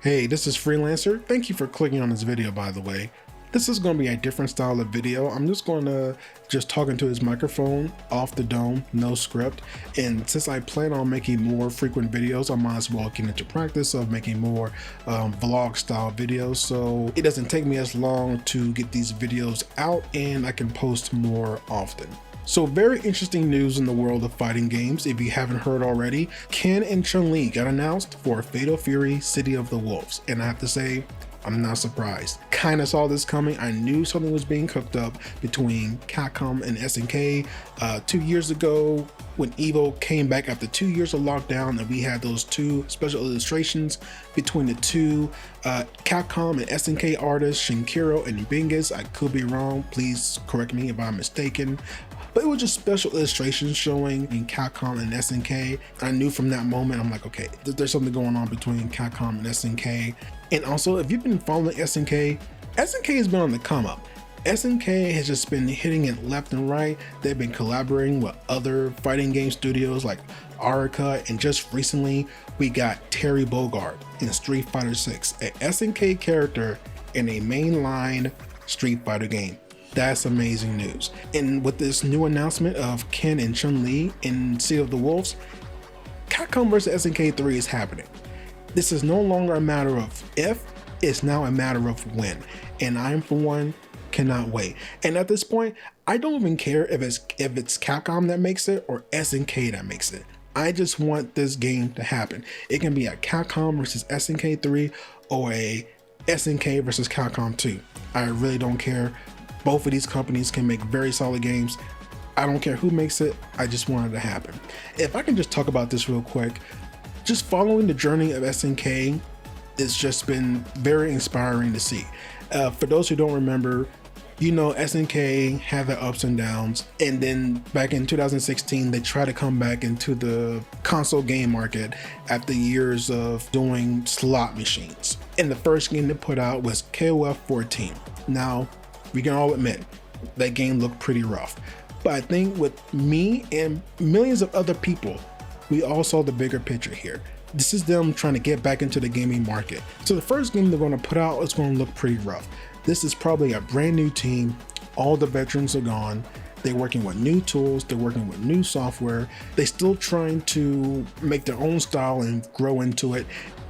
Hey, this is Freelancer. Thank you for clicking on this video, by the way. This is going to be a different style of video. I'm just going to talk into his microphone off the dome, no script. And since I plan on making more frequent videos, I might as well get into practice of making more vlog style videos. So it doesn't take me as long to get these videos out and I can post more often. So very interesting news in the world of fighting games. If you haven't heard already, Ken and Chun-Li got announced for Fatal Fury City of the Wolves. And I have to say, I'm not surprised. Kinda saw this coming. I knew something was being cooked up between Capcom and SNK 2 years ago when Evo came back after 2 years of lockdown, and we had those two special illustrations between the two Capcom and SNK artists, Shinkiro and Bingus. I could be wrong, please correct me if I'm mistaken. But it was just special illustrations showing in Capcom and SNK. I knew from that moment, I'm like, okay, there's something going on between Capcom and SNK. And also, if you've been following SNK has been on the come up. SNK has just been hitting it left and right. They've been collaborating with other fighting game studios like Arica, and just recently we got Terry Bogard in Street Fighter 6, an SNK character in a mainline Street Fighter game. That's amazing news. And with this new announcement of Ken and Chun-Li in City of the Wolves, Capcom vs SNK 3 is happening. This is no longer a matter of if, it's now a matter of when. And I, for one, cannot wait. And at this point, I don't even care if it's Capcom that makes it or SNK that makes it. I just want this game to happen. It can be a Capcom versus SNK 3 or a SNK versus Capcom 2. I really don't care. Both of these companies can make very solid games. I don't care who makes it, I just want it to happen. If I can just talk about this real quick, just following the journey of SNK, it's just been very inspiring to see. For those who don't remember, you know, SNK had their ups and downs, and then back in 2016 they tried to come back into the console game market after years of doing slot machines. And the first game they put out was KOF 14. Now, we can all admit that game looked pretty rough, but I think with me and millions of other people, we all saw the bigger picture here. This is them trying to get back into the gaming market. So the first game they're going to put out is going to look pretty rough. This is probably a brand new team. All the veterans are gone. They're working with new tools. They're working with new software. They're still trying to make their own style and grow into it.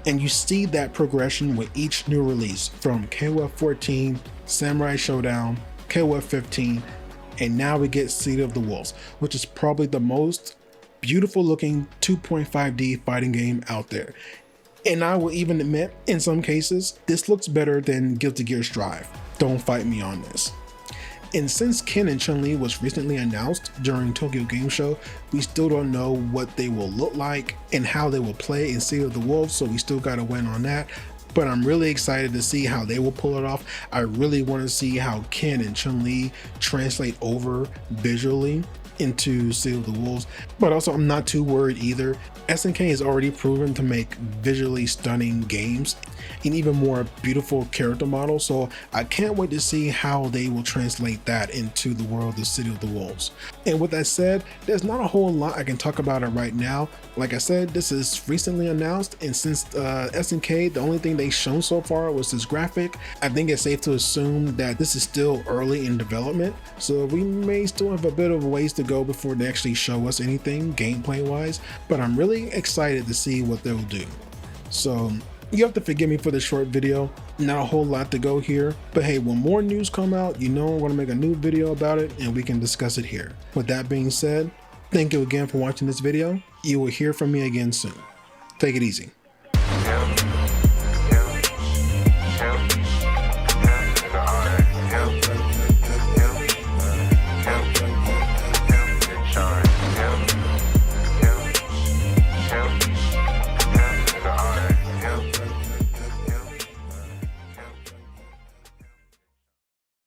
And you see that progression with each new release, from KOF 14, Samurai Showdown, KOF 15, and now we get City of the Wolves, which is probably the most beautiful looking 2.5D fighting game out there. And I will even admit, in some cases, this looks better than Guilty Gear Strive. Don't fight me on this. And since Ken and Chun-Li was recently announced during Tokyo Game Show, we still don't know what they will look like and how they will play in City of the Wolves, so we still gotta wait on that. But I'm really excited to see how they will pull it off. I really want to see how Ken and Chun-Li translate over visually into City of the Wolves, but also I'm not too worried either. SNK has already proven to make visually stunning games and even more beautiful character models, so I can't wait to see how they will translate that into the world of City of the Wolves. And with that said, there's not a whole lot I can talk about it right now. Like I said, this is recently announced, and since SNK, the only thing they've shown so far was this graphic, I think it's safe to assume that this is still early in development, so we may still have a bit of ways to go before they actually show us anything gameplay wise, but I'm really excited to see what they'll do. So you have to forgive me for the short video, not a whole lot to go here, but hey, when more news come out, you know I'm going to make a new video about it and we can discuss it here. With that being said, thank you again for watching this video. You will hear from me again soon. Take it easy. Yeah.